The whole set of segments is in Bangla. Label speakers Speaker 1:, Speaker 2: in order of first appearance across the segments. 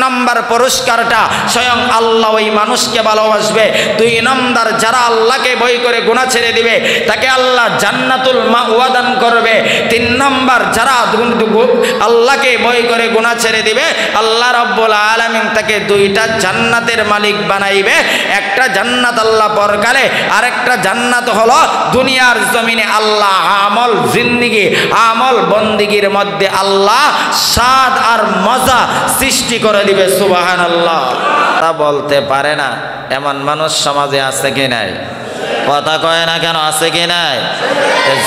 Speaker 1: নম্বর পুরস্কারটা স্বয়ং আল্লাহ ওই মানুষকে ভালোবাসবে। 2 নম্বর যারা আল্লাহকে ভয় করে গুনাহ ছেড়ে দিবে তাকে আল্লাহ জান্নাতুল মাওয়া দান করবে। 3 নম্বর যারা আল্লাহকে ভয় করে গুনাহ ছেড়ে দিবে আল্লাহ রাব্বুল আলামিন তাকে 2টা জান্নাতের মালিক বানাইবে। একটা জান্নাত আল্লাহ পরকালে, আরেকটা জান্নাত হলো দুনিয়ার জমিনে আল্লাহ আমল জিন্দেগি আমল বন্দেগীর মধ্যে আল্লাহ স্বাদ আর মজা সৃষ্টি করে দিবে। সুবহানাল্লাহ। তা বলতে পারে না এমন মানুষ সমাজে আছে কি নাই? কথা কয় না কেন? আছে কি নাই?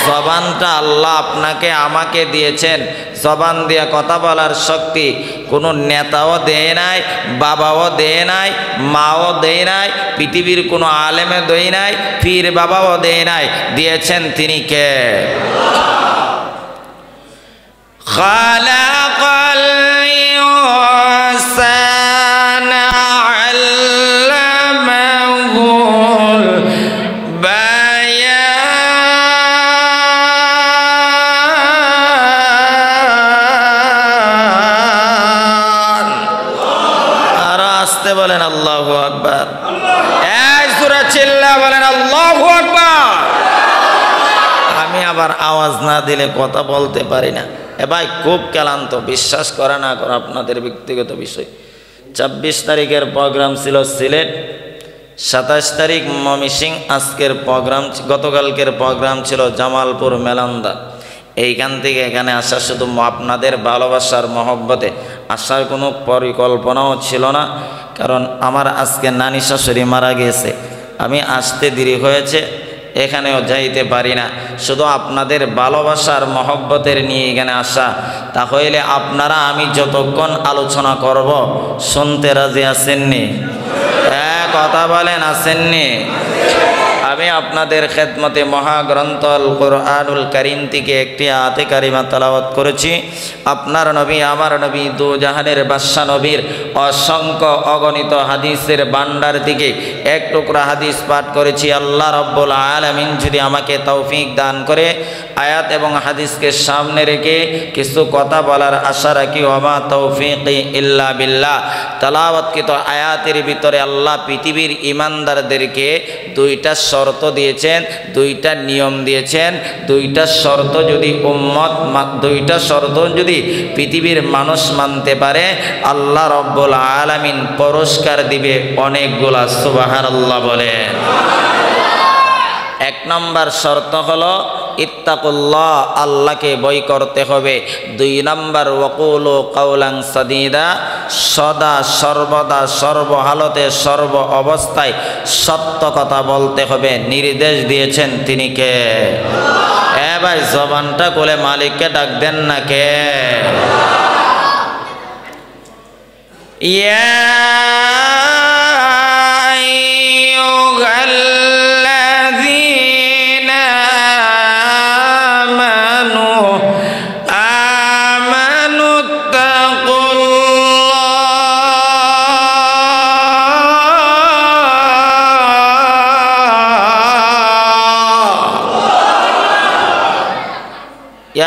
Speaker 1: জবানটা আল্লাহ আপনাকে আমাকে দিয়েছেন। জবান দিয়ে কথা বলার শক্তি কোনো নেতাও দেয় নাই, বাবাও দেয় নাই, মাও দেয় নাই, পৃথিবীর কোনো আলেমে দেয় নাই, পীর বাবাও দেয় নাই। দিয়েছেন তিনি কে? খালাকাল ইনসানা আল্লামাহুল বায়ান। আর আসতে বলেন আল্লাহু আকবার। এই সূরা চিল্লা বলেন আল্লাহু আকবার। আমি আবার আওয়াজ না দিলে কথা বলতে পারি না। ভাই খুব ক্লান্ত, বিশ্বাস করা না করা আপনাদের ব্যক্তিগত বিষয়। 26 তারিখের প্রোগ্রাম ছিল সিলেট, 27 তারিখ ময়মনসিংহ, আজকের প্রোগ্রাম গতকালকের প্রোগ্রাম ছিল জামালপুর মেলান্দা। এইখান থেকে এখানে আসা শুধু আপনাদের ভালোবাসার মহব্বতে আসার কোনো পরিকল্পনাও ছিল না, কারণ আমার আজকে নানি শাশুড়ি মারা গিয়েছে। আমি আসতে দেরি হয়েছে, এখানেও যাইতে পারি না। শুধু আপনাদের ভালোবাসার মহব্বতের নিয়ে এখানে আসা। তাহলে আপনারা আমি যতক্ষণ আলোচনা করব শুনতে রাজি আছেননি? কথা বলেন আসেননি? আমি আপনাদের খেদমতে মহাগ্রন্থ আল কুরআনুল কারীম থেকে একটি আয়াতে কারিমা তেলাওয়াত করেছি। আপনার নবী আমার নবী দু জাহানের বাদশা নবীর অসংখ্য অগণিত হাদিসের ভান্ডার থেকে এক টুকরা হাদিস পাঠ করেছি। আল্লাহ রাব্বুল আলামিন যদি আমাকে তৌফিক দান করে আয়াত এবং হাদিসকে সামনে রেখে কিছু কথা বলার আশা রাখি। ওমা তৌফিকি ইল্লা বিল্লাহ। তেলাওয়াতকৃত আয়াতের ভিতরে আল্লাহ পৃথিবীর ঈমানদারদেরকে 2টা শর্ত দিয়েছেন, 2টা নিয়ম দিয়েছেন। 2টা শর্ত যদি দুইটা শর্ত যদি পৃথিবীর মানুষ মানতে পারে আল্লাহ রাব্বুল আলামিন পুরস্কার দিবে অনেকগুলা। সুবহানাল্লাহ বলেন। 1 নম্বর শর্ত হলো ইত্তাকুল্লাহ, আল্লাহকে ভয় করতে হবে। 2 নম্বর ওয়াকুলু কাওলান সাদীদা, সদা সর্বদা সর্বহালতে সর্ব অবস্থায় সত্য কথা বলতে হবে। নির্দেশ দিয়েছেন তিনি কে? ভাই জবানটা খুলে মালিককে ডাক দেন না কে? ইয়া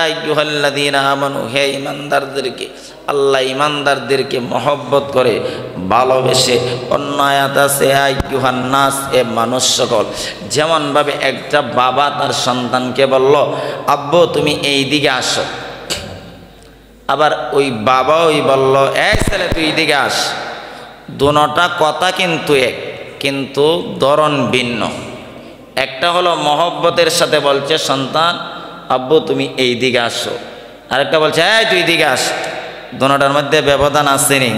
Speaker 1: আইয়ুহাল্লাযীনা আমানু, হে ঈমানদারদেরকে আল্লাহ ঈমানদারদেরকে মহব্বত করে ভালোবেসে। অন্য আয়াত আছে আইয়ুহান নাস, এ মানুষ সকল। যেমনভাবে একটা বাবা তার সন্তানকে বলল আব্বু তুমি এই দিকে আসো, আবার ওই বাবা ওই বলল এই ছেলে তুই এইদিকে আস। দুটোটা কথা কিন্তু এক, কিন্তু ধরন ভিন্ন। একটা হলো মহব্বতের সাথে বলছে সন্তান আব্বু তুমি এই দিকে আসো, আরেকটা বলছে এই তুই দিকে আস। দুটোটার মধ্যে ব্যবধান আসেনি।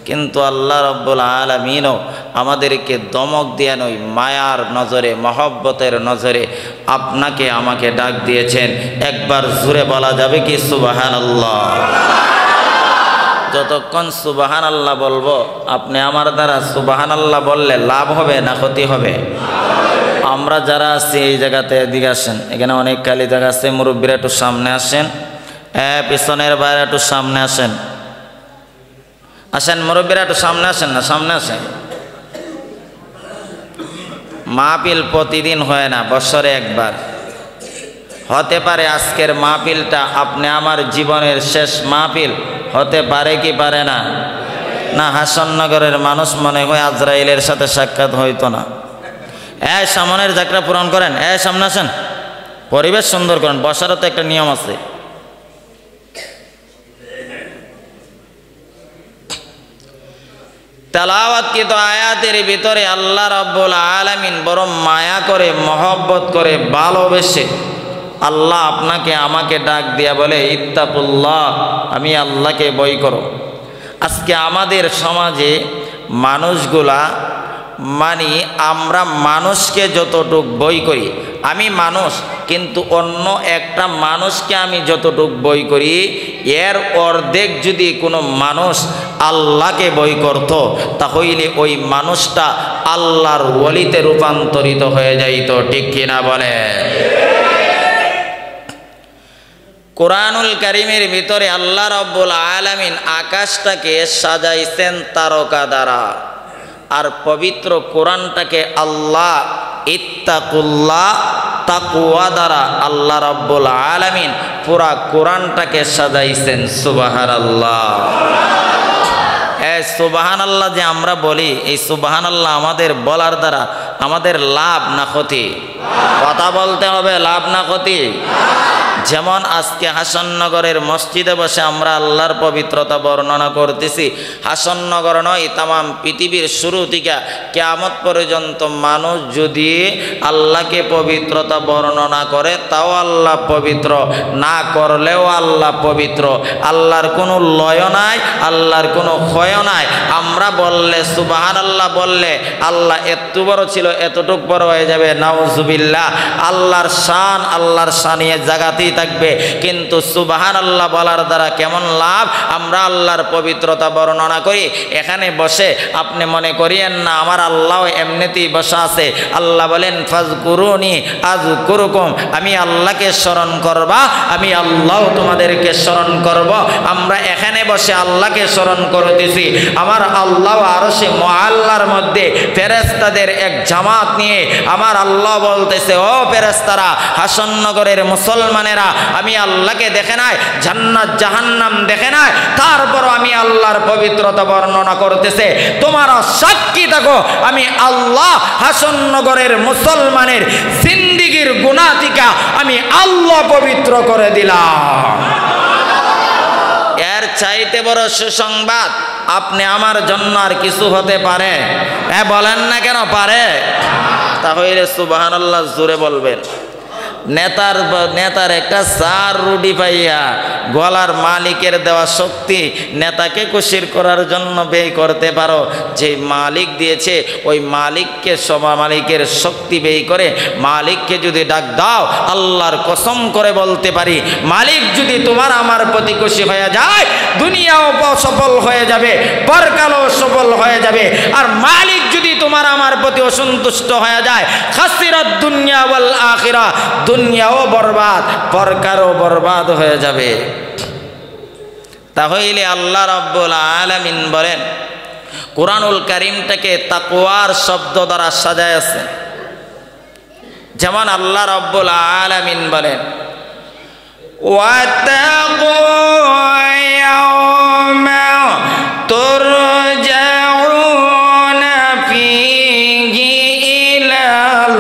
Speaker 1: কিন্তু আল্লাহ রাব্বুল আলামিনও আমাদেরকে দমক দিয়ে নয়, মায়ার নজরে মহব্বতের নজরে আপনাকে আমাকে ডাক দিয়েছেন। একবার জোরে বলা যাবে কি সুবহানাল্লাহ? যতক্ষণ সুবহানাল্লাহ বলবো আপনি আমার দ্বারা সুবহানাল্লাহ বললে লাভ হবে না ক্ষতি হবে? আমরা যারা আছি এই জায়গাতে এদিকে আসেন, এখানে অনেক খালি জায়গা আছে। মুরব্বীরা একটু সামনে আসেন, পিছনের বাইরে একটু সামনে আসেন। আসেন মুরব্বীরা একটু সামনে আসেন না, সামনে আসেন। মাহফিল প্রতিদিন হয় না, বছরে একবার। হতে পারে আজকের মাহফিলটা আপনি আমার জীবনের শেষ মাহফিল, হতে পারে কি পারে না? না, হাসননগরের মানুষ মনে হয় আজরাইলের সাথে সাক্ষাৎ হইতো না। সামনের জায়গাটা পূরণ করেন, সামনে আসেন, পরিবেশ সুন্দর করেন, বসারও তো একটা নিয়ম আছে। তেলাওয়াতকৃত আয়াতের ভিতরে আল্লাহ রাব্বুল আলামিন বড় মায়া করে, মহব্বত করে, ভালোবেসে আল্লাহ আপনাকে আমাকে ডাক দিয়া বলে, ইত্তাকুল্লাহ, আমি আল্লাহকে ভয় করো। আজকে আমাদের সমাজে মানুষগুলা আমরা মানুষকে যতটুক ভয় করি, আমি মানুষ, কিন্তু অন্য একটা মানুষকে আমি যতটুক ভয় করি, এর অর্ধেক যদি কোনো মানুষ আল্লাহকে ভয় করত, তাহলে ওই মানুষটা আল্লাহর ওলিতে রূপান্তরিত হয়ে যাইত। ঠিক কিনা বলে? কোরআনুল কারীমের ভিতরে আল্লাহ রাব্বুল আলামিন আকাশটাকে সাজাইছেন তারকা দ্বারা, আর পবিত্র কোরআনটাকে আল্লাহ ইত্তাকুল্লাহ, তাকওয়া দ্বারা আল্লাহ রাব্বুল আলামিন পুরা কোরআনটাকে সাজাইছেন। সুবহানাল্লাহ। সুবহানাল্লাহ যে আমরা বলি, এই সুবহানাল্লাহ আমাদের বলার দ্বারা আমাদের লাভ না ক্ষতি? কথা বলতে হবে, লাভ না ক্ষতি? যেমন আজকে হাসননগরের মসজিদে বসে আমরা আল্লাহর পবিত্রতা বর্ণনা করতেছি। হাসননগর নয়, তামাম পৃথিবীর শুরু থেকে কিয়ামত পর্যন্ত মানুষ যদি আল্লাহকে পবিত্রতা বর্ণনা করে, তাও আল্লাহ পবিত্র, না করলেও আল্লাহ পবিত্র। আল্লাহর কোনো লয় নাই, আল্লাহর কোনো ক্ষয় নাই। আমরা বললে, সুবহানাল্লাহ বললে, আল্লাহ এত বড় ছিল এতটুক বড় হয়ে যাবে, নাউজুবিল্লাহ। আল্লাহর শান, আল্লাহর শানিয়ে জাগাতেই থাকবে। কিন্তু সুবহানাল্লাহ বলার দ্বারা কেমন লাভ? আমরা আল্লাহর পবিত্রতা বর্ণনা করি, এখানে বসে আপনি মনে করিয়েন না আমার আল্লাহ এমনিতেই বসা আছে। আল্লাহ বলেন, ফাজকুরুনি আযকুরুকুম, আমি আল্লাহকে স্মরণ করবা, আমি আল্লাহ তোমাদেরকে স্মরণ করব। আমরা এখানে বসে আল্লাহকে স্মরণ করতেছি, আমার আল্লাহ আরশে মুআল্লার মধ্যে ফেরেশতাদের এক জামাত নিয়ে আমার আল্লাহ বলতেছে, ও ফেরেশতারা, হাসননগরের মুসলমানেরা, আমি আল্লাহকে দেখে নাই, জান্নাত জাহান্নাম দেখে নাই, তারপর আমি আল্লাহর পবিত্রতা বর্ণনা করতেছে, তোমরা সাক্ষী থাকো, আমি আল্লাহ হাসননগরের মুসলমানের জিন্দেগীর গুনাহ থেকে আমি আল্লাহ পবিত্র করে দিলাম। এর চাইতে বড় সুসংবাদ আপনি আমার জন্য আর কিছু হতে পারে? বলেন না কেন পারে? তাহলে সুবহানাল্লাহ জোরে বলবেন। নেতার একটা চার রুটি পাইয়া গলার মালিকের দেওয়া শক্তি নেতাকে খুশির করার জন্য ব্যয় করতে পারো। যে মালিক দিয়েছে ওই মালিককে মালিকের শক্তি ব্যয় করে মালিককে যদি ডাক দাও, আল্লাহর কসম করে বলতে পারি, মালিক যদি তোমার আমার প্রতি খুশি হয়ে যায়, দুনিয়াও সফল হয়ে যাবে, পরকালও সফল হয়ে যাবে। আর মালিক যদি তোমার আমার প্রতি অসন্তুষ্ট হয়ে যায়, খাসিরাত দুনিয়া ওয়াল আখিরা, দুনিয়াও বরবাদ, পরকালও বরবাদ হয়ে যাবে। তাহলে আল্লাহ রাব্বুল আলামিন বলেন, কোরআনুল কারীমটাকে তাকওয়ার শব্দ দ্বারা সাজায় আছে। যেমন আল্লাহ রাব্বুল আলামিন বলেন, ওয়াতাকু ইয়াওমা তুরজাউনা ফীহি ইলাল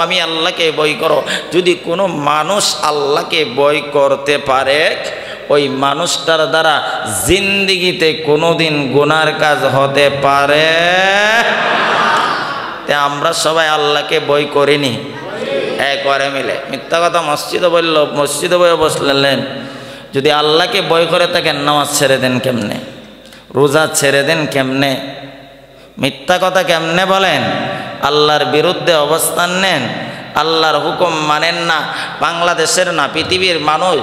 Speaker 1: আমি আল্লাহকে ভয় করো। যদি কোনো মানুষ আল্লাহকে ভয় করতে পারে, ওই মানুষটার দ্বারা জিন্দেগিতে কোনোদিন গুনার কাজ হতে পারে। আমরা সবাই আল্লাহকে ভয় করিনি, একবারে মিলে মিথ্যা কথা মসজিদে বলল, মসজিদে বয়ে বসলেন। যদি আল্লাহকে ভয় করে থাকেন, নামাজ ছেড়ে দেন কেমনে? রোজা ছেড়ে দেন কেমনে? মিথ্যা কথা কেমনে বলেন? আল্লাহর বিরুদ্ধে অবস্থান নেন, আল্লাহর হুকুম মানেন না। বাংলাদেশের না, পৃথিবীর মানুষ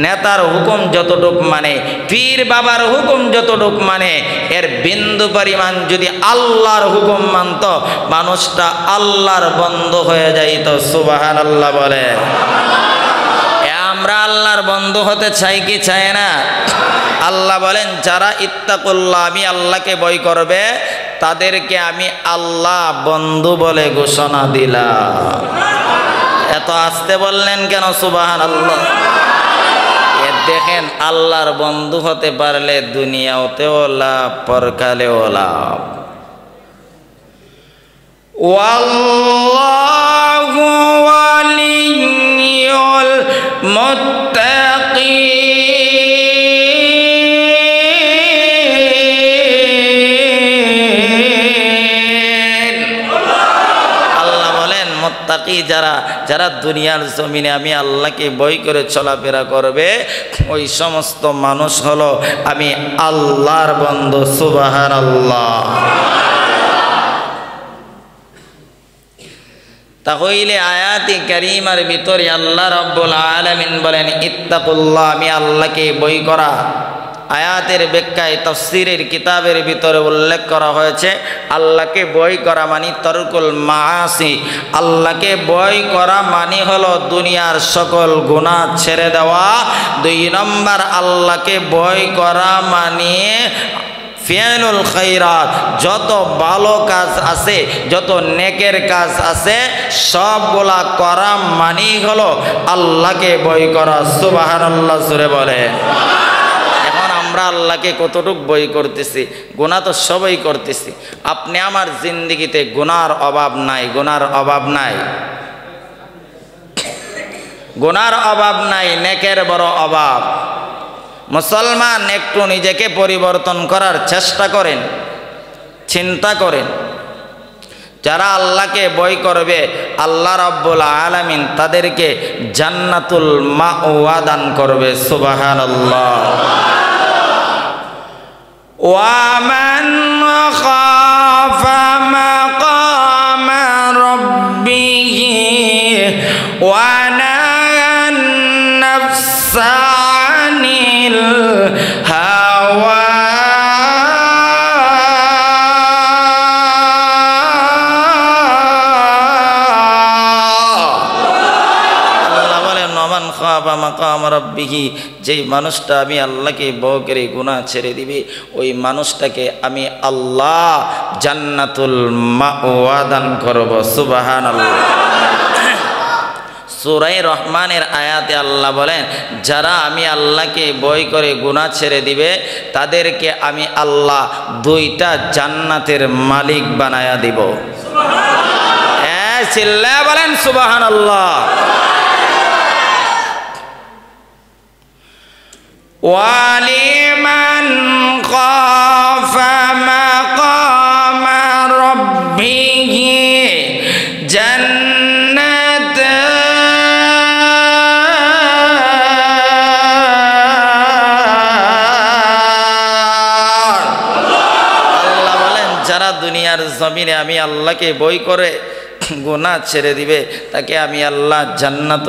Speaker 1: নেতার হুকুম যতটুক মানে, পীর বাবার হুকুম যতটুক মানে, এর বিন্দু পরিমাণ যদি আল্লাহর হুকুম মানত, মানুষটা আল্লাহর বন্ধু হয়ে যাইত। সুবহানাল্লাহ বলে। আমরা আল্লাহর বন্ধু হতে চাই কি চাই না? আল্লাহ বলেন যারা ইত্তাকুল্লাহ আমি আল্লাহকে ভয় করবে তাদেরকে আমি আল্লাহ বন্ধু বলে ঘোষণা দিলাম। এত আস্তে বললেন কেন সুবহানাল্লাহ? দেখেন আল্লাহর বন্ধু হতে পারলে দুনিয়াতেও লাভ পরকালেও লাভ। ওয়াল্লাহু ওয়ালিয়ুল মুত্তাকিন। আল্লাহ বলেন মুত্তাকি যারা দুনিয়ার জমিনে আমি আল্লাহকে ভয় করে চলাফেরা করবে ওই সমস্ত মানুষ হলো আমি আল্লাহর বন্ধু। সুবহানাল্লাহ। তাহলে আয়াতি কারীমার ভিতরে আল্লাহ রাব্বুল আলামিন বলেন ইত্তাকুল্লাহ আমি আল্লাহকে ভয় করা। আয়াতের ব্যাখ্যায় তাফসীরের কিতাবের ভিতরে উল্লেখ করা হয়েছে আল্লাহকে ভয় করা মানে তরকুল মাআসি। আল্লাহকে ভয় করা মানে হলো দুনিয়ার সকল গুনাহ ছেড়ে দেওয়া। 2 নম্বর আল্লাহকে ভয় করা মানে ফিআলুল খায়রাত, যত ভালো কাজ আছে যত নেকের কাজ আছে সবগুলা করা মানে হলো আল্লাহকে ভয় করা। সুবহানাল্লাহ জোরে বলে। এখন আমরা আল্লাহকে কতটুকু ভয় করতেছি? গুনাহ তো সবাই করতেছি। আপনি আমার জিন্দেগিতে গুনার অভাব নাই, গুনার অভাব নাই, গুনার অভাব নাই, নেকের বড় অভাব। মুসলমান একটু নিজেকে পরিবর্তন করার চেষ্টা করেন, চিন্তা করেন। যারা আল্লাহকে ভয় করবে আল্লাহ রাব্বুল আলামিন তাদেরকে জান্নাতুল মাওয়া দান করবে। সুবহানাল্লাহ। ওয়া মান খাফা মাকামা রাব্বিহি ওয়া নাহান নাফসা আনিল হাওয়া মাকাম রাব্বিহি, যেই মানুষটা আমি আল্লাহকে ভয় করে গুনাহ ছেড়ে দিবে ওই মানুষটাকে আমি আল্লাহ জান্নাতুল মাওয়া দান করব। সুবহানাল্লাহ। সূরা রহমানের আয়াতে আল্লাহ বলেন যারা আমি আল্লাহকে ভয় করে গুনাহ ছেড়ে দিবে তাদেরকে আমি আল্লাহ 2টা জান্নাতের মালিক বানায়া দিব। সুবহানাল্লাহ। চিল্লায়া বলেন সুবহানাল্লাহ। ওয়ালিমান খাফা মাকামা রাব্বিহি দুনিয়ার জমিনে আমি আল্লাহকে ভয় করে গুনাহ ছেড়ে দিবে তাকে আমি আল্লাহ জান্নাত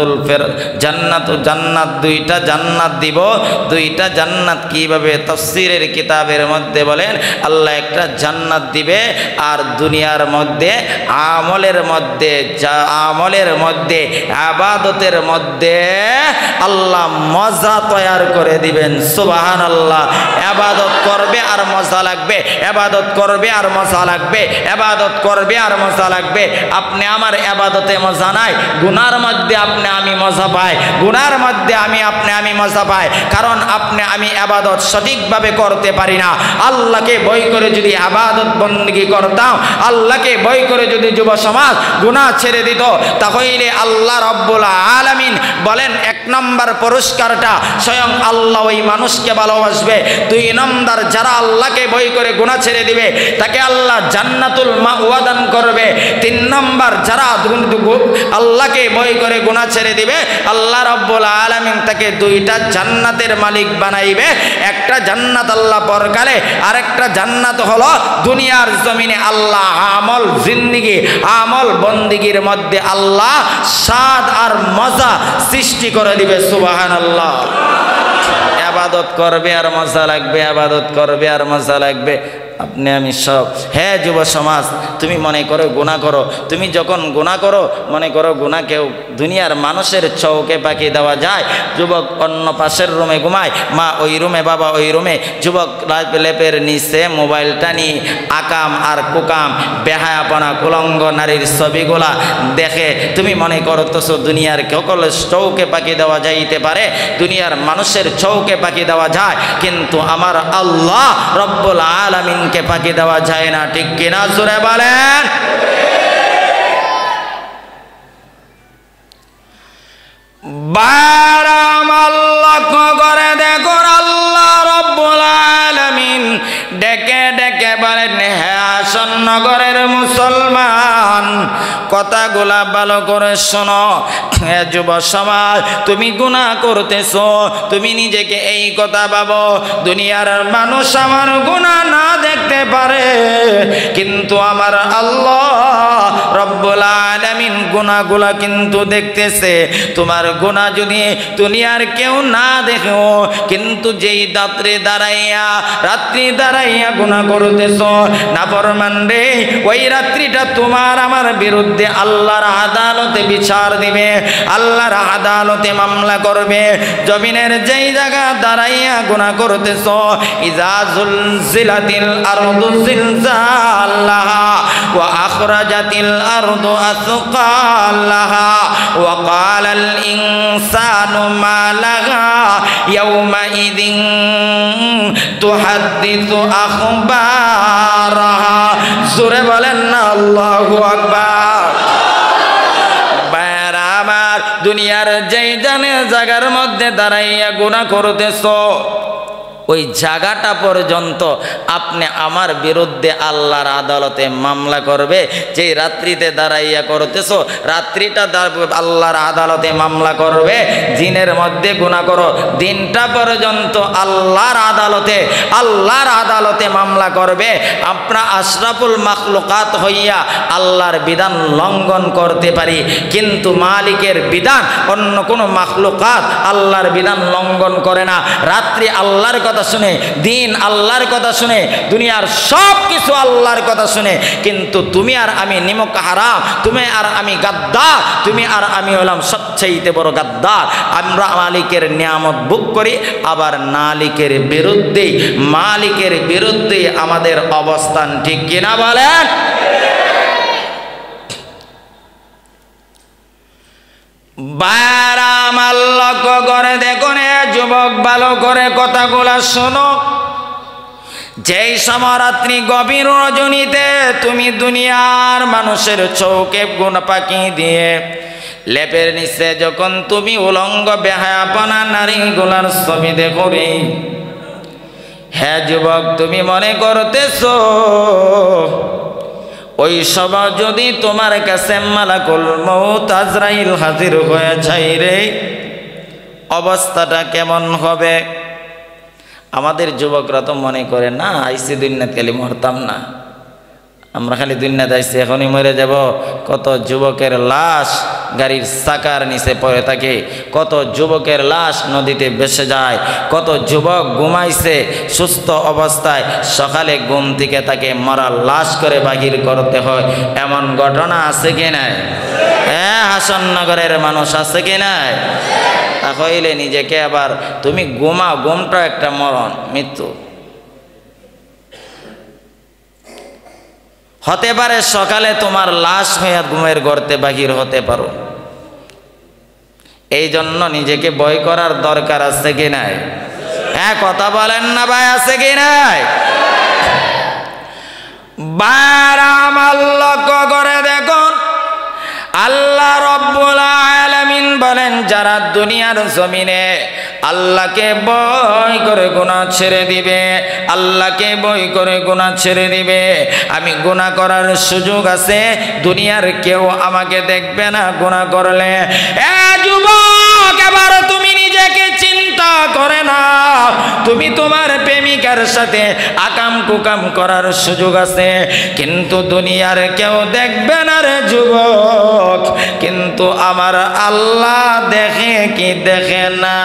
Speaker 1: 2টা জান্নাত দিব। 2টা জান্নাত কিভাবে? তাফসীরের কিতাবের মধ্যে বলেন আল্লাহ একটা জান্নাত দিবে আর দুনিয়ার মধ্যে আমলের মধ্যে ইবাদতের মধ্যে আল্লাহ মজা তৈরি করে দিবেন। সুবহানাল্লাহ। ইবাদত করবে আর মজা লাগবে, ইবাদত করবে আর মজা লাগবে, ইবাদত করবে আর মজা লাগবে। আপনি আমার ইবাদতে মজা নাই, গুনার মধ্যে আপনি আমি মজা পাই, গুনার মধ্যে আমি মজা পাই, কারণ আপনি আমি ইবাদত সঠিকভাবে করতে পারি না। আল্লাহকে ভয় করে যদি ইবাদত বندگی করতাম, আল্লাহকে ভয় করে যদি যুব সমাজ গুনাহ ছেড়ে দিত তাহলে আল্লাহ রাব্বুল আলামিন বলেন 1 নম্বর পুরস্কারটা স্বয়ং আল্লাহ ওই মানুষকে ভালোবাসবে। 2 নম্বর যারা আল্লাহকে ভয় করে গুনাহ ছেড়ে দিবে তাকে আল্লাহ জান্নাতুল মাওয়া দান করবে। 3 নম্বর যারা আল্লাহকে ভয় করে গুনাহ ছেড়ে দিবে আল্লাহ রাব্বুল আলামিন তাকে 2টা জান্নাতের মালিক বানাইবে। একটা জান্নাত আল্লাহ পরকালে, আরেকটা জান্নাত হলো দুনিয়ার জমিনে আল্লাহ আমল জিন্দেগি আমল বন্দেগীর মধ্যে আল্লাহ স্বাদ আর মজা সৃষ্টি করে দিবে। সুবহানাল্লাহ। ইবাদত করবে আর মজা লাগবে, ইবাদত করবে আর মজা লাগবে। আপনি আমি সব। হ্যাঁ যুব সমাজ, তুমি মনে করো গুনাহ করো, তুমি যখন গুনাহ করো মনে করো গুনাহ কেউ দুনিয়ার মানুষের চৌকে পাকিয়ে দেওয়া যায়। যুবক অন্য পাশের রুমে ঘুমায়, মা ওই রুমে, বাবা ওই রুমে, যুবক লেপের নিচে মোবাইলটা নিয়ে আকাম আর কুকাম বেহায়াপনা কুলঙ্গ নারীর ছবিগুলা দেখে তুমি মনে করো তো দুনিয়ার সকলের চৌকে পাকিয়ে দেওয়া যাইতে পারে, দুনিয়ার মানুষের চৌকে পাকিয়ে দেওয়া যায়, কিন্তু আমার আল্লাহ রব্বুল আলামিনকে পাকিয়ে দেওয়া যায় না। ঠিক কিনা জোরে বলেন? বারাম আল্লাহ করে দেখুন, আল্লাহ রব্বুল আলামিন ডেকে ডেকে বলেন, হে আসন্নগরের মুসলমান, কথাগুলা ভালো করে শোনো। হে যুব সমাজ, তুমি গুনাহ করতেছো, তুমি নিজেকে এই কথা ভাবো দুনিয়ার মানুষ আমার গুনাহ না দেখতে পারে, কিন্তু আমার আল্লাহ রব্বুল আলামিন গুনাহগুলা কিন্তু দেখতেছে। তোমার গুনাহ যদি দুনিয়ার কেউ না দেখো, কিন্তু যেই রাত্রি দাঁড়াইয়া গুনাহ করতেছো নাফরমান রে, ওই রাত্রিটা তোমার আমার বিরুদ্ধে আল্লাহর আদালতে বিচার দিবে, আল্লাহর আদালতে মামলা করবে। জমিনের যেই জায়গা দাঁড়াইয়া গুনাহ করতেছো, ইজা জুলজিলাতিল আরদু জিলজালাহা ওয়া আখরাজাতিল আরদু আসকালাহা ওয়া ক্বালাল ইনসানু মা লাহা ইয়াউমা ইদিন তুহাদ্দিসু আখবারাহা। জোরে বলেন না আল্লাহু আকবার। আমার দুনিয়ার যেই জায়গার মধ্যে দাঁড়াইয়া গুনাহ করতেছো, ওই জায়গাটা পর্যন্ত আপনি আমার বিরুদ্ধে আল্লাহর আদালতে মামলা করবে। যেই রাত্রিতে দাঁড়াইয়া করতেছো, রাত্রিটা আল্লাহর আদালতে মামলা করবে। দিনের মধ্যে গুনাহ করো, দিনটা পর্যন্ত আল্লাহর আদালতে মামলা করবে। আমরা আশরাফুল মাখলুকাত হইয়া আল্লাহর বিধান লঙ্ঘন করতে পারি, কিন্তু মালিকের বিধান অন্য কোনো মাখলুকাত আল্লাহর বিধান লঙ্ঘন করে না। রাত্রি আল্লাহর কথা শুনে, দিন আল্লাহর কথা শুনে, দুনিয়ার সব কিছু আল্লাহর কথা শুনে, কিন্তু তুমি আর আমি নিমক হারাম, তুমি আর আমি গাদ্দার, তুমি আর আমি হলাম সবচেয়ে বড় গাদ্দার। আমরা মালিকের নিয়ামত ভোগ করি, আবার মালিকের বিরুদ্ধে আমাদের অবস্থান। ঠিক কিনা বলেন? বারাম আল্লাহ করে দেখুন, যুবক ভালো করে কথাগুলা শোনো। যেই সমরাত্রি গভীর রজনীতে তুমি দুনিয়ার মানুষের চৌকে গুনাহ পাকি দিয়ে লেপের নিচে যখন তুমি উলঙ্গ বেহায়াপনা নারীগুলার ছবি দেখো রে, হ্যাঁ যুবক তুমি মনে করতেছো ওই সময় যদি তোমার কাছে মালাকুল মউত আজরাইল হাজির হয়ে যায় রে, অবস্থাটা কেমন হবে? আমাদের যুবকরা তো মনে করে না আইসি দুনিয়াতে খালি মরতাম না, আমরা খালি দুনিয়াতে আইসি এখনই মরে যাব। কত যুবকের লাশ গাড়ির চাকার নিচে পড়ে থাকে, কত যুবকের লাশ নদীতে ভেসে যায়, কত যুবক ঘুমাইছে সুস্থ অবস্থায়, সকালে ঘুম থেকে তাকে মরা লাশ করে বাহির করতে হয়। এমন ঘটনা আছে কি নাই? হ্যাঁ, হাসননগরের মানুষ আছে কি নাই? তাহলে নিজেকে আবার তুমি ঘুমটা একটা মরণ, মৃত্যু হতে পারে। সকালে তোমার লাশ হয়ে ঘুমের গর্তে বাহির হতে পারো। এই জন্য নিজেকে ভয় করার দরকার আছে কি নাই? হ্যাঁ, কথা বলেন না ভাই, আছে কি নাই? বারাম আল্লাহ করে দেখুন, আল্লাহ রব্বুল আলামিন বলেন, যারা দুনিয়ার জমিনে আল্লাহকে ভয় করে গুনাহ ছেড়ে দিবে, আল্লাহকে ভয় করে গুনাহ ছেড়ে দিবে, আমি গুনাহ করার সুযোগ আছে, দুনিয়ার কেউ আমাকে দেখবে না গুনাহ করলে। এ যুবক, এবার তুমি নিজেকে চিন্তা করে না, তুমি তোমার প্রেমিকার সাথে আকাম কুকাম করার সুযোগ আছে, কিন্তু দুনিয়ার কেউ দেখবে না রে যুবক, কিন্তু আমার আল্লাহ দেখে কি দেখে না?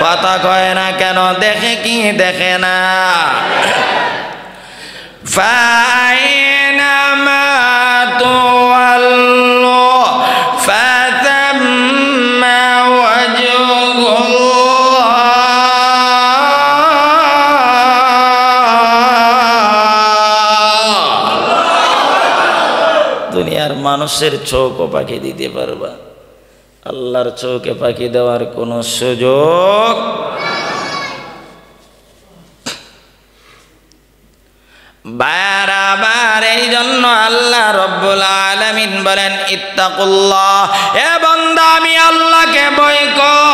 Speaker 1: কথা কয় না কেন? দেখে কি দেখে না? فأينما تولوا فثم وجه الله দুনিয়ার মানুষের চোখও পাখি দিতে পারবা, আল্লাহর চোখে পাখি দেওয়ার কোনো সুযোগ। বারবার এই জন্য আল্লাহ রব্বুল আলামিন বলেন ইত্তাকুল্লাহ, এ বান্দা আমি আল্লাহকে ভয় কর,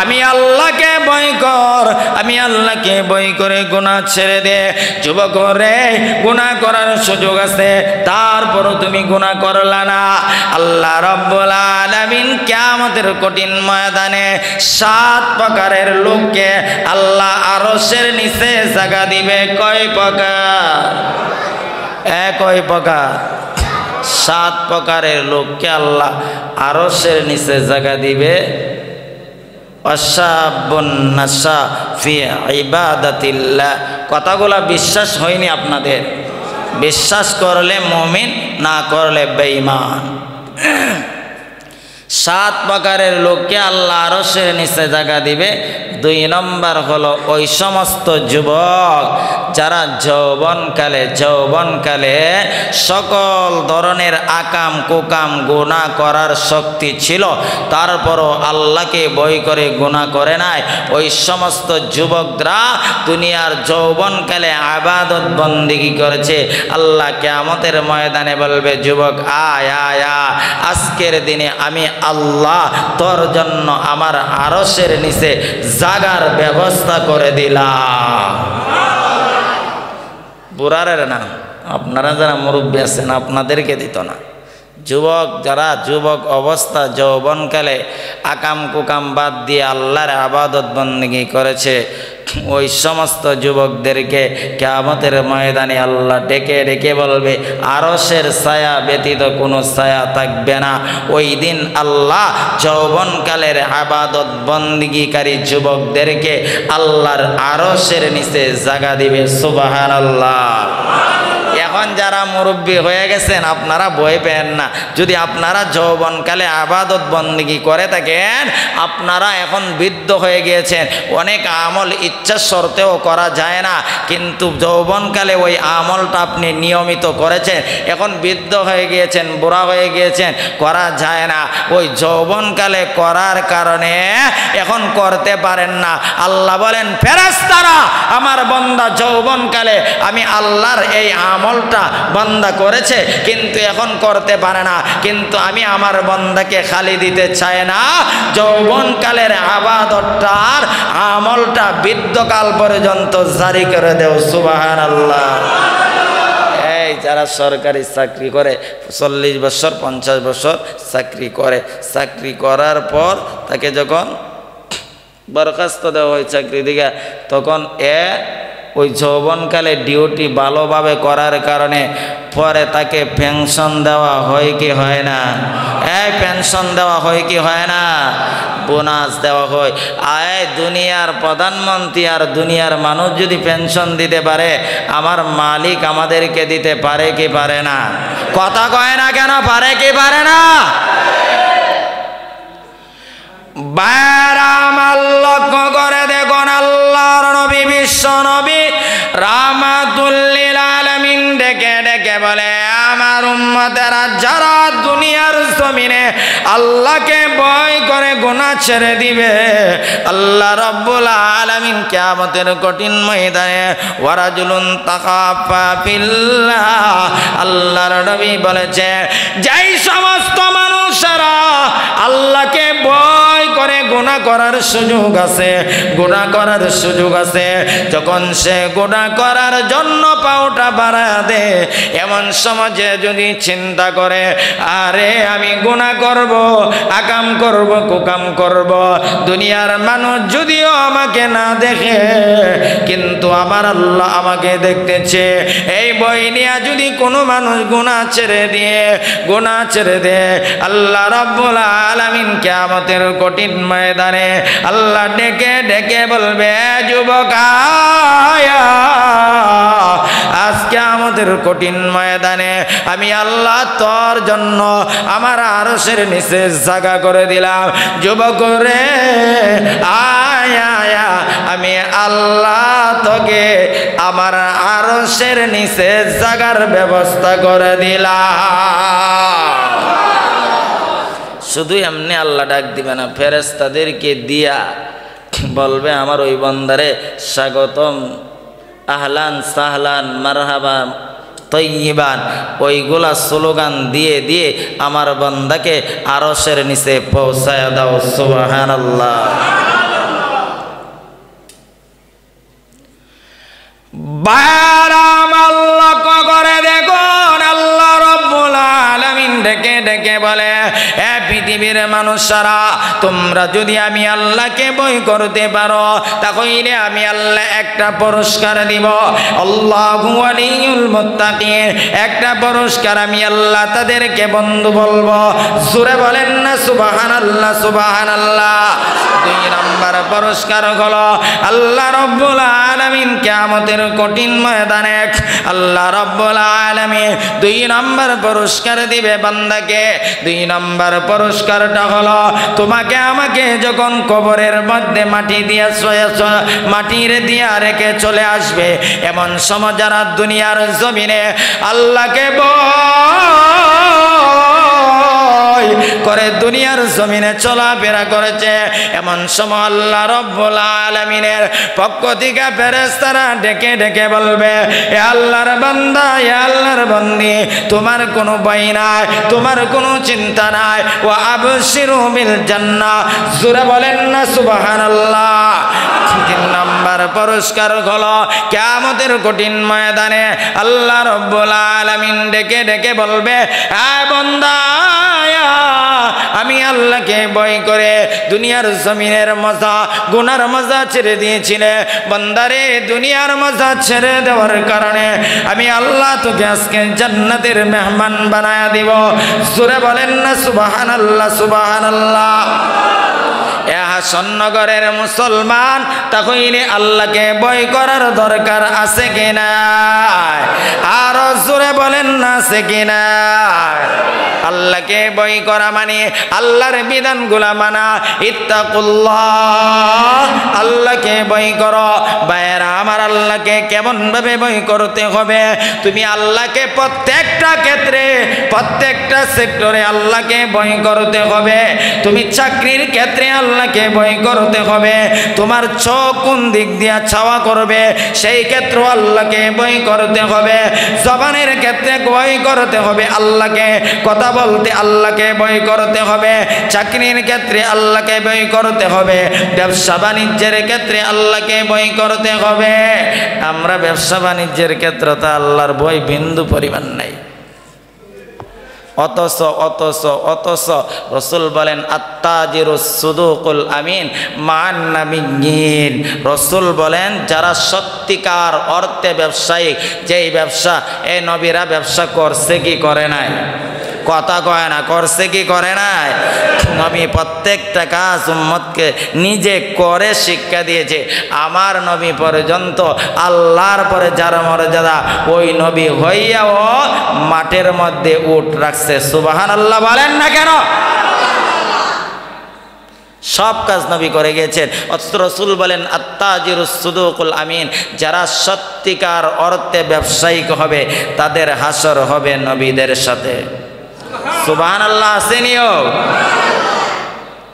Speaker 1: আমি আল্লাহকে ভয় কর, আমি আল্লাহকে ভয় করে গুনাহ ছেড়ে দে। যুবক রে, গুনাহ করার সুযোগ আছে, তারপরও তুমি গুনাহ করলা না। আল্লাহ রব্বুল আলামিন কিয়ামতের কঠিন ময়দানে 7 প্রকারের লোককে আল্লাহ আরশের নিচে জায়গা দিবে। কয় প্রকার? কয় প্রকার? 7 প্রকারের লোককে আল্লাহ আরশের নিচে জায়গা দিবে। ওয়াশাবুন নাশা ফি ইবাদাতিল্লাহ। কথাগুলা বিশ্বাস হয়নি আপনাদের? বিশ্বাস করলে মুমিন, না করলে বেঈমান। 7 প্রকারের লোককে আল্লাহ আরশের নিচে জায়গা দিবে। 2 নম্বর হলো ওই সমস্ত যুবক যারা যৌবনকালে সকল ধরনের আকাম কুকাম গুনাহ করার শক্তি ছিল, তারপরও আল্লাহকে ভয় করে গুনাহ করে নাই। ওই সমস্ত যুবকরা দুনিয়ার যৌবনকালে ইবাদত বন্দেগী করেছে। আল্লাহ কিয়ামতের ময়দানে বলবে, যুবক আয় আয় আয়, আজকের দিনে আমি আল্লাহ তোর জন্য আমার আরশের নিচে জাগার ব্যবস্থা করে দিলাম। বুড়ারের না, আপনারা যারা মুরব্বী আছেন আপনাদেরকে দিত না। যুবক যারা যুবক অবস্থা যৌবনকালে আকাম কুকাম বাদ দিয়ে আল্লাহর ইবাদত বন্দেগী করেছে, ওই সমস্ত যুবকদেরকে কিয়ামতের ময়দানে আল্লাহ ডেকে ডেকে বলবে, আরশের ছায়া ব্যতীত কোনো ছায়া থাকবে না। ওই দিন আল্লাহ যৌবনকালের ইবাদত বন্দেগীকারী যুবকদেরকে আল্লাহর আরশের নিচে জায়গা দিবে। সুবহানাল্লাহ। এখন যারা মুরব্বী হয়ে গেছেন আপনারা ভয় পেন না। যদি আপনারা যৌবনকালে ইবাদত বন্দেগী করে থাকেন, আপনারা এখন বৃদ্ধ হয়ে গিয়েছেন, অনেক আমল ইচ্ছা সত্ত্বেও করা যায় না, কিন্তু যৌবনকালে ওই আমলটা আপনি নিয়মিত করেছেন, এখন বৃদ্ধ হয়ে গিয়েছেন, বুড়া হয়ে গিয়েছেন, করা যায় না। ওই যৌবনকালে করার কারণে এখন করতে পারেন না। আল্লাহ বলেন, ফেরেশতারা আমার বান্দা যৌবনকালে আমি আল্লাহর এই আমলটা বান্দা করেছে কিন্তু এখন করতে পারে না, কিন্তু আমি আমার বান্দাকে খালি দিতে চাই না, যৌবনকালের ইবাদতটার আমলটা বৃদ্ধকাল পর্যন্ত জারি করে দেও। সুবহানাল্লাহ। এই যারা সরকারি চাকরি করে 40 বছর 50 বছর চাকরি করে, চাকরি করার পর তাকে যখন বরখাস্ত দেওয়া হয় চাকরি দিকে, তখন ওই যৌবনকালে ডিউটি ভালোভাবে করার কারণে পরে তাকে পেনশন দেওয়া হয় কি হয় না? পেনশন দেওয়া হয় কি হয় না? বোনাস দেওয়া হয়। দুনিয়ার প্রধানমন্ত্রী আর দুনিয়ার মানুষ যদি পেনশন দিতে পারে, আমার মালিক আমাদেরকে দিতে পারে কি পারে না? কথা কয় না কেন? পারে কি পারে না? বারামাল লক্ষ্য করে দেখুন, আল্লাহর নবী বিশ্ব নবী রাহমাতুল লিল আলামিন ডেকে ডেকে বলে, আমার উম্মতেরা যারা দুনিয়ার জমিনে আল্লাহকে ভয় করে গুনাহ ছেড়ে দিবে, আল্লাহ রাব্বুল আলামিন কিয়ামতের কঠিন ময়দানে ওয়ারাজুলুন তাকাফা ফিল্লাহ, আল্লাহর নবী বলেছে, যেই সমস্ত মানুষেরা আল্লাহকে ভয় করে গুনাহ করার সুযোগ আছে, গুনাহ করার সুযোগ আছে, যখন সে গুনাহ করার জন্য পাওটা বাড়া দে, এমন সমাজে যদি চিন্তা করে, আরে আমি গুনাহ করব, আকাম করব, কুকাম করব, দুনিয়ার মানুষ যদিও আমাকে না দেখে কিন্তু আমার আল্লাহ আমাকে দেখতেছে, এই বই নিয়ে যদি কোনো মানুষ গুনাহ ছেড়ে দে, আল্লাহ রাব্বুল আলামিন কিয়ামতের কঠিন ময়দানে আল্লাহ ডেকে ডেকে বলবে, যুবক আয় কিয়ামতের কঠিন ময়দানে আমি আল্লাহ তোর জন্য আমার আরশের নিচে জায়গা করে দিলাম। যুবক রে আয় আয়, আমি আল্লাহ তোকে আমার আরশের নিচে জায়গার ব্যবস্থা করে দিলাম। শুধু এমনি আল্লাহ ডাক দিবে না, ফেরেশতাদেরকে দিয়া বলবে আমার ওই বান্দারে স্বাগতম, আহলান সাহলান মারহাবা তৈয়িবান, ওইগুলা স্লোগান দিয়ে দিয়ে আমার বান্দাকে আরশের নিচে পৌঁছায় দাও। সুবহানাল্লাহ। বারাম আল্লাহ করে দেখুন, আল্লাহ রব্বুল আলামিন ডেকে ডেকে বলে, এ পৃথিবীর মানুষরা, তোমরা যদি আমি আল্লাহকে ভয় করতে পারো তাহলে আমি আল্লাহ একটা পুরস্কার দিব। আল্লাহু ওয়ালিউল মুত্তাকিন, একটা পুরস্কার আমি আল্লাহ তাদেরকে বন্ধু বলবো। জোরে বলেন না সুবহানাল্লাহ, সুবহানাল্লাহ। দুই নম্বর পুরস্কার হলো আল্লাহ রব্বুল আলামিন কিয়ামতের কঠিন ময়দানে আল্লাহ রব্বুল আলামিন দুই নম্বর পুরস্কার দিবে বান্দাকে। দুই নম্বর পুরস্কারটা হলো তোমাকে আমাকে যখন কবরের মধ্যে মাটি দিয়ে মাটির দিয়া রেখে চলে আসবে, এমন সময় যারা দুনিয়ার জমিনে আল্লাহকে করে দুনিয়ার জমিনে চলাফেরা করেছে, এমন সময় আল্লাহ রব্বুল আলামিনের পক্ষ থেকে ফেরেশতারা ডেকে ডেকে বলবে, এ আল্লাহর বান্দা, এ আল্লাহর বান্দি, তোমার কোনো ভয় নাই, তোমার কোনো চিন্তা নাই। ওয়া আবশিরু বিল জান্নাহ। জোরে বলেন না সুবহানাল্লাহ। তিন নম্বর পুরস্কার হলো কিয়ামতের কঠিন ময়দানে আল্লাহ রব্বুল আলামিন ডেকে ডেকে বলবে, এ বান্দা, আমি আল্লাহকে ভয় করে দুনিয়ার জমিনের মজা গুনার মজা ছেড়ে দিয়েছিলে, বান্দারে দুনিয়ার মজা ছেড়ে দেওয়ার কারণে আমি আল্লাহ তোকে আজকে জান্নাতের মেহমান বানায়া দিব। জোরে বলেন না সুবহানাল্লাহ, সুবহানাল্লাহ। হাসনগরের মুসলমান, তাহলে আল্লাহকে ভয় করার দরকার আছে কিনা? আর জোরে বলেন না আছে কিনা? আল্লাহকে ভয় করা মানে আল্লাহর বিধানগুলা মানা। ইত্তাকুল্লাহ, আল্লাহকে ভয় করো। ভাইয়েরা আমার, আল্লাহকে কেমন ভাবে ভয় করতে হবে? তুমি আল্লাহকে প্রত্যেকটা ক্ষেত্রে প্রত্যেকটা সেক্টরে আল্লাহকে ভয় করতে হবে। তুমি চাকরির ক্ষেত্রে আল্লাহকে ভয় করতে হবে। তোমার চোখ কোন দিক দিয়ে ছাওয়া করবে সেই ক্ষেত্রে আল্লাহকে ভয় করতে হবে। জবানের ক্ষেত্রে ভয় করতে হবে আল্লাহকে, কথা বলতে আল্লাহকে ভয় করতে হবে। চাকরির ক্ষেত্রে আল্লাহকে ভয় করতে হবে। ব্যবসা বাণিজ্যের ক্ষেত্রে আল্লাহকে ভয় করতে হবে। আমরা ব্যবসা বাণিজ্যের ক্ষেত্রে তো আল্লাহর ভয় বিন্দু পরিমাণ নাই। অথচ রসুল বলেন আত্তাজিরুস সুদুকুল আমিন মান নাবিয়্যিন। রসুল বলেন যারা সত্যিকার অর্থে ব্যবসায়ী, যেই ব্যবসা এই নবীরা ব্যবসা করছে কি করে নাই? কথা কয় না, করছে কি করে নাই? নবী প্রত্যেকটা কাজ উম্মতকে নিজে করে শিক্ষা দিয়েছে। আমার নবী পর্যন্ত আল্লাহর পরে যার মর্যাদা, ওই নবী হইয়াও মাঠের মধ্যে উট রাখছে। সুবহানাল্লাহ বলেন না কেন? সব কাজ নবী করে গেছেন। অথচ রসুল বলেন আত্তাজিরুস সুদুকুল আমিন, যারা সত্যিকার অর্থে ব্যবসায়িক হবে তাদের হাসর হবে নবীদের সাথে। সুবহানাল্লাহ আসেনিও?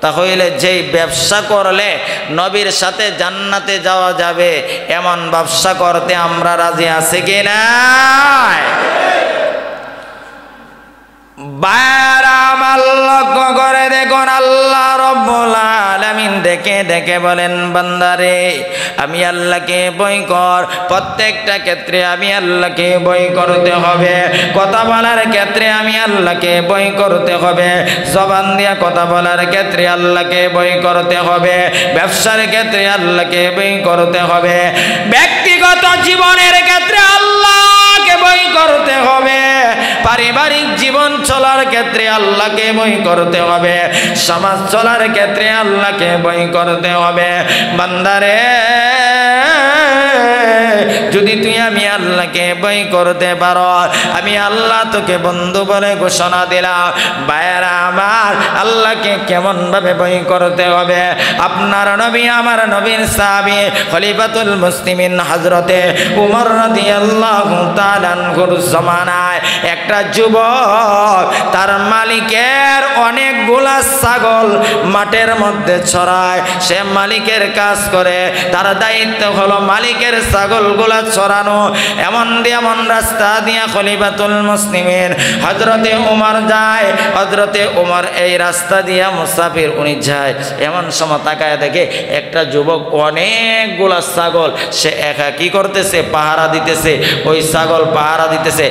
Speaker 1: তাহলে যেই ব্যবসা করলে নবীর সাথে জান্নাতে যাওয়া যাবে এমন ব্যবসা করতে আমরা রাজি আছি কি না? লক্ষ্য করে দেখুন, আল্লাহ রব্বুল আলামিন ডেকে ডেকে বলেন, বান্দারে আমি আল্লাহকে ভয় কর। প্রত্যেকটা ক্ষেত্রে আমি আল্লাহকে ভয় করতে হবে। কথা বলার ক্ষেত্রে আমি আল্লাহকে ভয় করতে হবে। জবান দিয়ে কথা বলার ক্ষেত্রে আল্লাহকে ভয় করতে হবে। ব্যবসার ক্ষেত্রে আল্লাহকে ভয় করতে হবে। ব্যক্তিগত জীবনের ক্ষেত্রে আল্লাহকে ভয় করতে হবে। পারিবারিক জীবন চলার ক্ষেত্রে আল্লাহকে ভয় করতে হবে। সমাজ চলার ক্ষেত্রে আল্লাহকে ভয় করতে হবে। বান্দারে যদি তুই আমি আল্লাহকে ভয় করতে পারো, আমি আল্লাহ তোকে বন্ধু বলে ঘোষণা দিলাম। ভাইয়েরা আমার, আল্লাহকে কেমন ভাবে ভয় করতে হবে? আপনার নবী, আমার নবীর সাহাবী খলিফাতুল মুসলিমিন হযরতে উমর রাদিয়াল্লাহু তাআলা আনহুর জামানায় একটা যুবক তার মালিকের অনেকগুলা ছাগল মাঠের মধ্যে ছড়ায়। সে মালিকের কাজ করে, তার দায়িত্ব হলো মালিকের ছাগলগুলা ছড়ানো। এমন রাস্তা দিয়া খলিফাতুল মুসলিমিন হযরতে উমর যায়। হযরতে উমর এই রাস্তা দিয়া মুসাফির উনি যায়। এমন সময় তাকায় দেখে একটা যুবক অনেকগুলা ছাগল সে একা কি করতেছে, পাহারা দিতেছে। ওই ছাগল পাহারা দিতেছে।